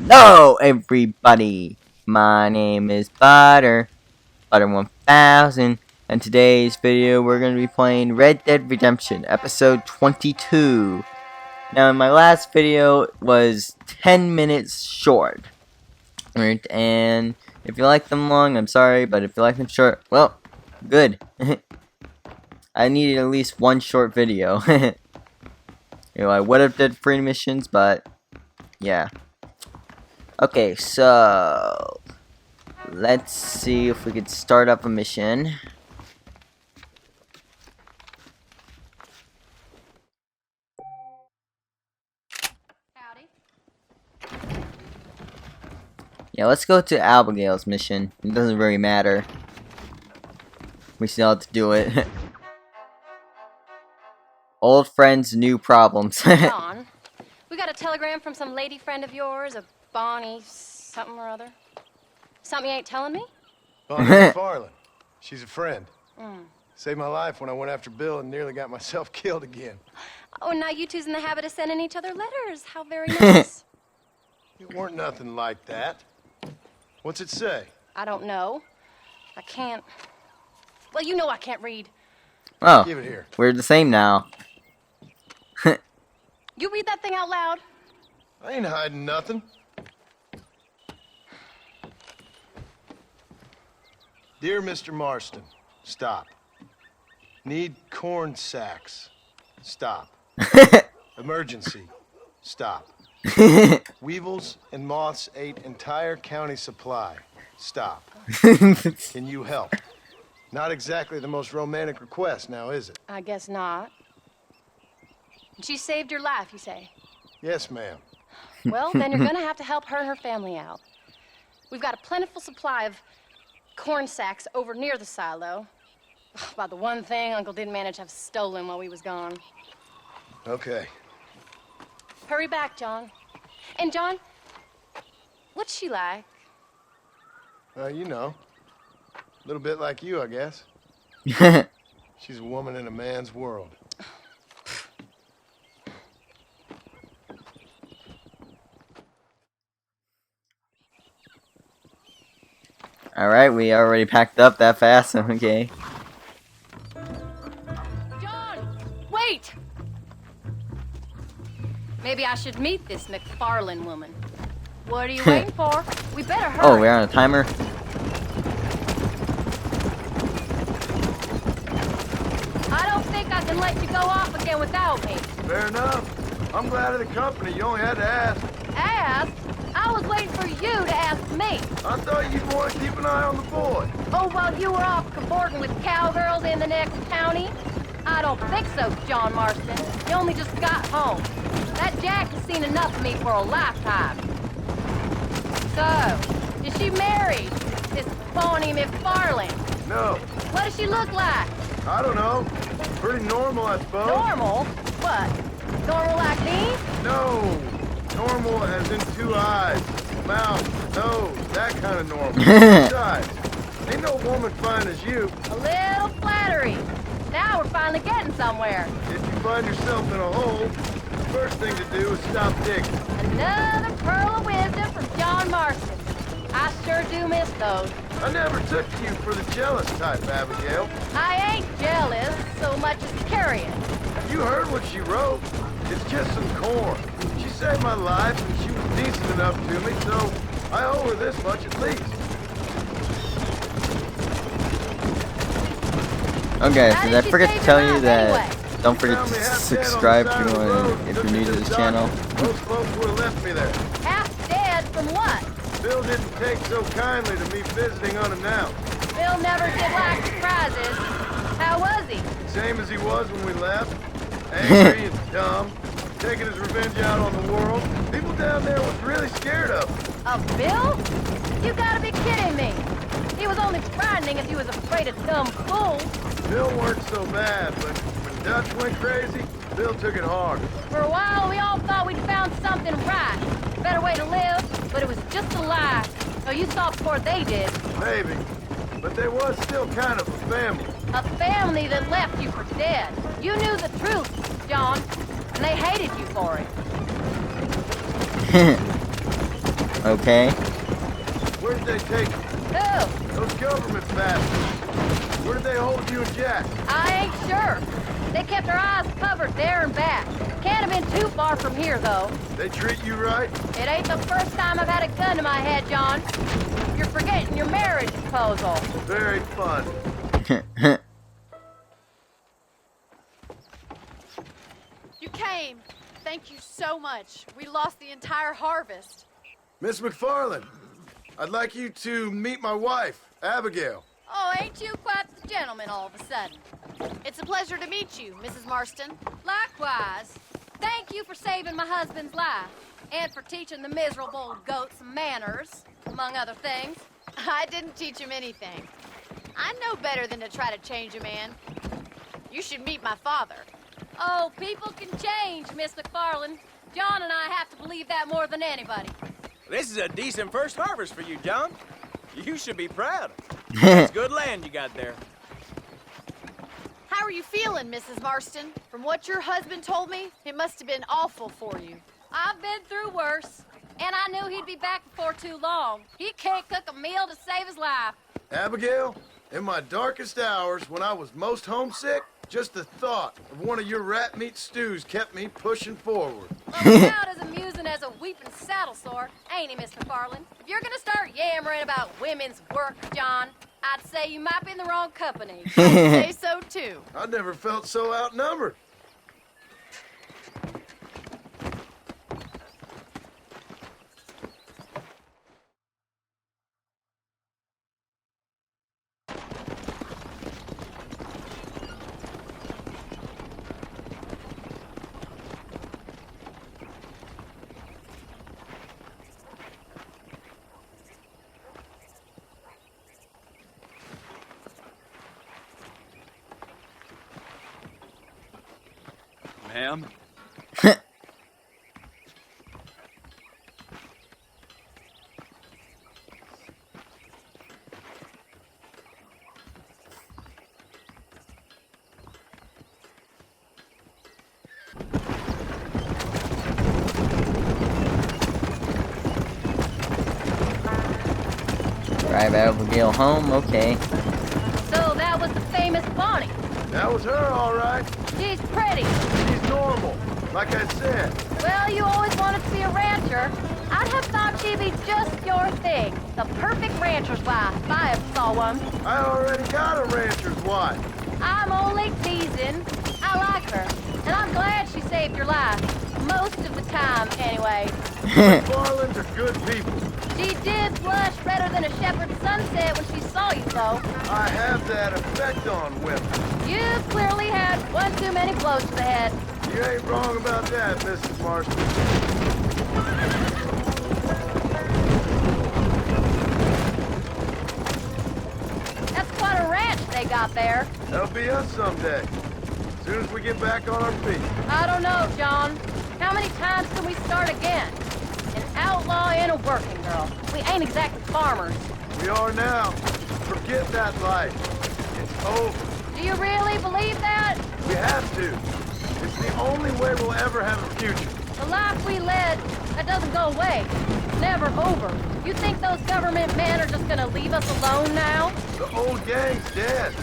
Hello, everybody. My name is Butter 1000, and today's video we're going to be playing Red Dead Redemption, episode 22. Now, my last video was 10 minutes short, right? And if you like them long, I'm sorry, but if you like them short, well, good. I needed at least one short video. I would have did free missions, but yeah. Okay, so let's see if we could start up a mission. Howdy. Yeah, let's go to Abigail's mission. It doesn't really matter. We still have to do it. Old friends, new problems. John, we got a telegram from some lady friend of yours, a Bonnie something or other. Something you ain't telling me? Bonnie McFarlane. She's a friend. Mm. Saved my life when I went after Bill and nearly got myself killed again. Oh, now you two's in the habit of sending each other letters. How very nice. It weren't nothing like that. What's it say? I don't know. I can't. Well, you know I can't read. Oh, Give it here. we're the same now. You read that thing out loud? I ain't hiding nothing. Dear Mr. Marston, stop. Need corn sacks. Stop. Emergency. Stop. Weevils and moths ate entire county supply. Stop. Can you help? Not exactly the most romantic request now, is it? I guess not. She saved your life, you say? Yes, ma'am. Well, then you're gonna have to help her and her family out. We've got a plentiful supply of corn sacks over near the silo. About the one thing Uncle didn't manage to have stolen while we was gone. Okay. Hurry back, John. And John, what's she like? You know. A little bit like you, I guess. She's a woman in a man's world. Alright, we already packed up that fast. Okay. John, wait! Maybe I should meet this McFarlane woman. What are you waiting for? We better hurry. Oh, we're on a timer. I don't think I can let you go off again without me. Fair enough. I'm glad of the company. You only had to ask. Ask? I was waiting for you to ask me. I thought you'd want to keep an eye on the boy. Oh, while you were off cavorting with cowgirls in the next county? I don't think so, John Marston. You only just got home. That Jack has seen enough of me for a lifetime. So, is she married? This Bonnie McFarlane? No, What does she look like? I don't know. Pretty normal, I suppose. Normal? What? Normal like me? No. Normal as in 2 eyes, mouth, nose, that kind of normal. Besides, ain't no woman fine as you. A little flattery. Now we're finally getting somewhere. If you find yourself in a hole, the first thing to do is stop digging. Another pearl of wisdom from John Marston. I sure do miss those. I never took you for the jealous type, Abigail. I ain't jealous so much as curious. You heard what she wrote. It's just some corn. She saved my life and she was decent enough to me, so I owe her this much at least. Okay, How so did I she forget save to tell your you life that anyway? don't forget Found to me half dead on the subscribe side if of the road, you're took me new to to the this doctor. channel. Most folks would have left me there. Half dead from what? Bill didn't take so kindly to me visiting unannounced. Bill never did like surprises. How was he? Same as he was when we left. Angry and dumb. Taking his revenge out on the world. People down there was really scared of him. Of Bill? You gotta be kidding me. He was only frightening if he was afraid of dumb fools. Bill weren't so bad, but when Dutch went crazy, Bill took it hard. For a while, we all thought we'd found something right. A better way to live, but it was just a lie. So you saw before they did. Maybe. But there was still kind of a family. A family that left you for dead. You knew the truth, John, and they hated you for it. Okay. Where did they take you? Who? Those government bastards. Where did they hold you and Jack? I ain't sure. They kept our eyes covered there and back. Can't have been too far from here, though. They treat you right? It ain't the first time I've had a gun to my head, John. You're forgetting your marriage proposal. Very fun. You came. Thank you so much. We lost the entire harvest. Miss McFarland, I'd like you to meet my wife, Abigail. Oh, ain't you quite the gentleman all of a sudden? It's a pleasure to meet you, Mrs. Marston. Likewise. Thank you for saving my husband's life. And for teaching the miserable goat some manners, among other things. I didn't teach him anything. I know better than to try to change a man. You should meet my father. Oh, people can change, Miss McFarland. John and I have to believe that more than anybody. This is a decent first harvest for you, John. You should be proud. It's good land you got there. How are you feeling, Mrs. Marston? From what your husband told me, it must have been awful for you. I've been through worse, and I knew he'd be back before too long. He can't cook a meal to save his life. Abigail, in my darkest hours, when I was most homesick, just the thought of one of your rat meat stews kept me pushing forward. Well, about as amusing as a weeping saddle sore, ain't he, Miss McFarland? If you're gonna start yammering about women's work, John, I'd say you might be in the wrong company. I'd say so, too. I never felt so outnumbered. Ma'am? Drive Abigail home, okay. So that was the famous Bonnie. That was her, all right. She's pretty. She's normal, like I said. Well, you always wanted to be a rancher. I'd have thought she'd be just your thing. The perfect rancher's wife, if I ever saw one. I already got a rancher's wife. I'm only teasing. I like her, and I'm glad she saved your life. Most of the time, anyway. McFarlands are good people. She did blush redder than a shepherd's sunset when she saw you, though. I have that effect on women. You clearly had one too many blows to the head. You ain't wrong about that, Mrs. Marston. That's quite a ranch they got there. That'll be us someday. As soon as we get back on our feet. I don't know, John. How many times can we start again? An outlaw and a working girl. We ain't exactly farmers. We are now. Forget that life. It's over. Do you really believe that? We have to. It's the only way we'll ever have a future. The life we led, that doesn't go away. It's never over. You think those government men are just gonna leave us alone now? The old gang's dead.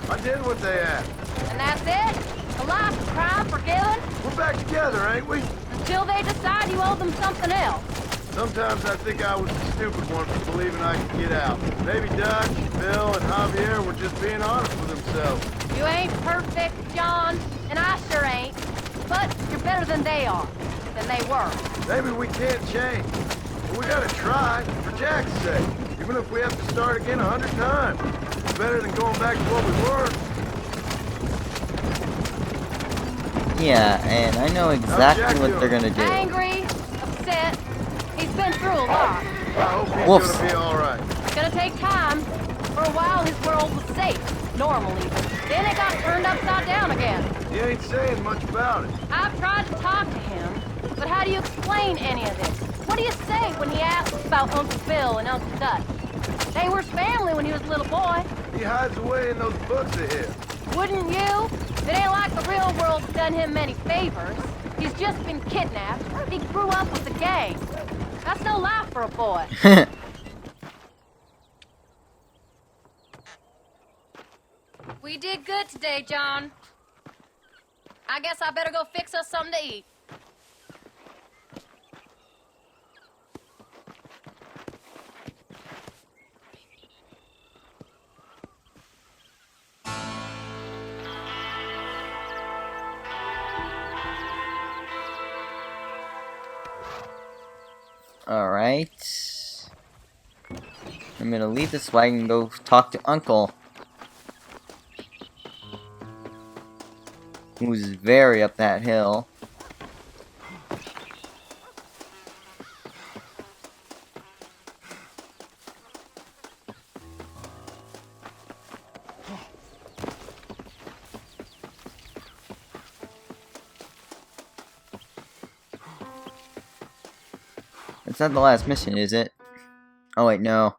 I did what they asked. And that's it? A life of crime forgiven? We're back together, ain't we? Until they decide you owe them something else. Sometimes I think I was the stupid one for believing I could get out. Maybe Dutch, Bill, and Javier were just being honest with themselves. You ain't perfect, John, and I sure ain't. But you're better than they are, than they were. Maybe we can't change. But we gotta try, for Jack's sake. Even if we have to start again 100 times. It's better than going back to what we were. Yeah, and I know exactly what they're gonna do. Angry, upset. He's been through a lot. I hope he's Whoops. gonna be alright. It's gonna take time. For a while, his world was safe. Normal, even. Then it got turned upside down again. He ain't saying much about it. I've tried to talk to him, but how do you explain any of this? What do you say when he asks about Uncle Bill and Uncle Dutch? They were his family when he was a little boy. He hides away in those books of his. Wouldn't you? It ain't like the real world's done him many favors. He's just been kidnapped. He grew up with the gang. That's no life for for a boy. We did good today, John. I guess I better go fix us something to eat. Alright. I'm gonna leave this wagon and go talk to Uncle, who's very up that hill. It's not the last mission, is it? Oh wait, no.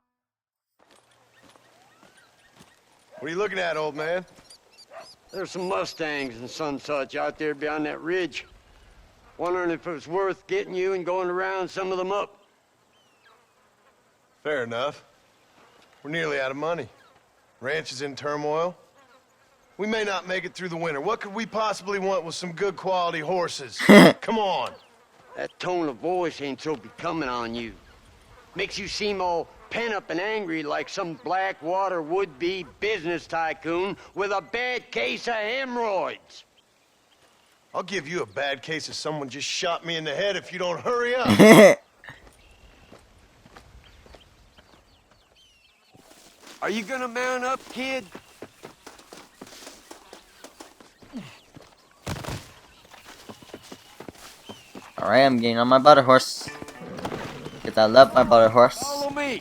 What are you looking at, old man? There's some Mustangs and some such out there beyond that ridge. Wondering if it was worth getting you and going to round some of them up. Fair enough. We're nearly out of money. Ranch is in turmoil. We may not make it through the winter. What could we possibly want with some good quality horses? Come on. That tone of voice ain't so becoming on you. Makes you seem all pent up and angry like some Blackwater would-be business tycoon with a bad case of hemorrhoids. I'll give you a bad case of someone just shot me in the head if you don't hurry up. Are you gonna mount up, kid? Alright, I'm getting on my butter horse. Because I love my butter horse. Follow me.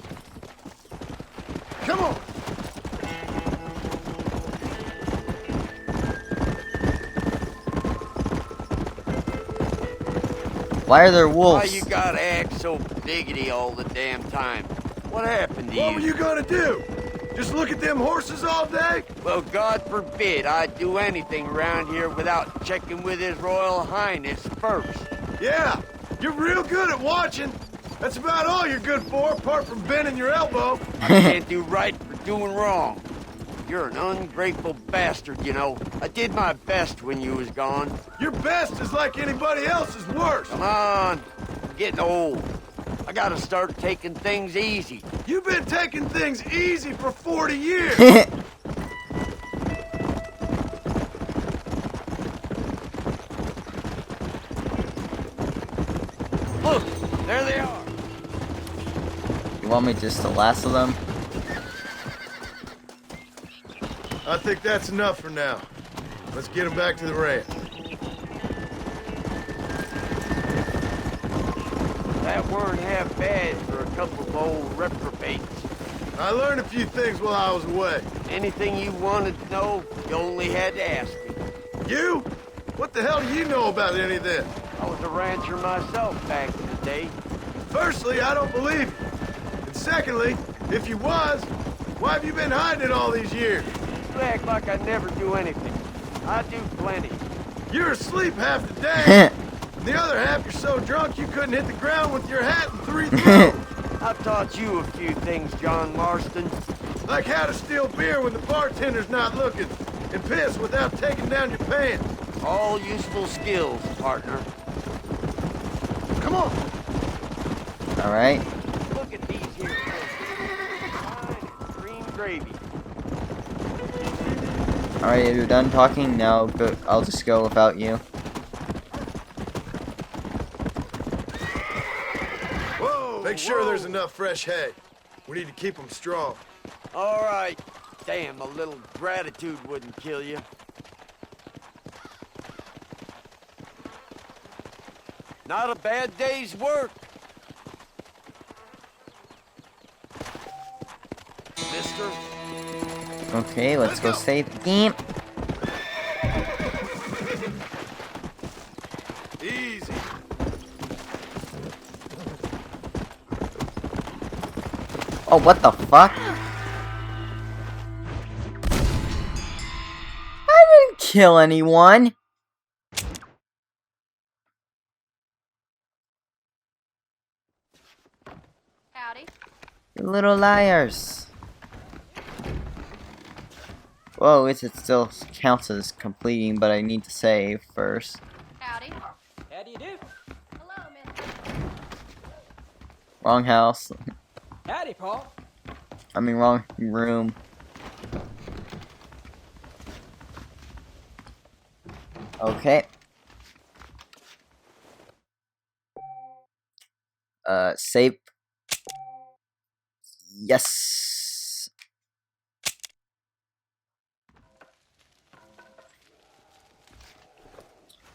Come on. Why are there Why wolves? you gotta act so biggity all the damn time? What happened to What were you gonna do? Just look at them horses all day? Well, God forbid I'd do anything around here without checking with His Royal Highness first. Yeah, you're real good at watching. That's about all you're good for, apart from bending your elbow. I can't do right for doing wrong. You're an ungrateful bastard, you know. I did my best when you was gone. Your best is like anybody else's worst. Come on, I'm getting old. I gotta start taking things easy. You've been taking things easy for 40 years. Look, there they are. You want me just to lasso them? I think that's enough for now. Let's get them back to the ranch. That weren't half bad for a couple of old reprobates. I learned a few things while I was away. Anything you wanted to know, you only had to ask me. You? What the hell do you know about any of this? I was a rancher myself back in the day. Firstly, I don't believe you. And secondly, if you was, why have you been hiding it all these years? You act like I never do anything. I do plenty. You're asleep half the day. And the other half, you're so drunk you couldn't hit the ground with your hat in 3 throws. I've taught you a few things, John Marston. Like how to steal beer when the bartender's not looking, and piss without taking down your pants. All useful skills, partner. Come on. Alright. Look at these here horses. Fine as green gravy. Alright, are you done talking? Now go, I'll just go without you. Whoa! Make sure there's enough fresh hay. We need to keep them strong. All right. Damn, a little gratitude wouldn't kill you. Not a bad day's work. Mister. Okay, let's go save the game. Easy. Oh, what the fuck? I didn't kill anyone. Howdy. You little liars. Whoa, it still counts as completing, but I need to save first. Howdy. How do you do? Hello, mister. Wrong house. Howdy, Paul. I mean, wrong room. Okay. Save. Yes.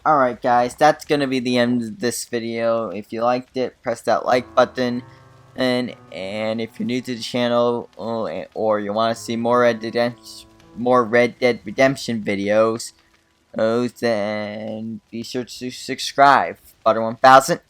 Alright guys, that's gonna be the end of this video. If you liked it, press that like button. And if you're new to the channel, or you want to see more Red Dead Redemption videos, then be sure to subscribe. Butter 1000.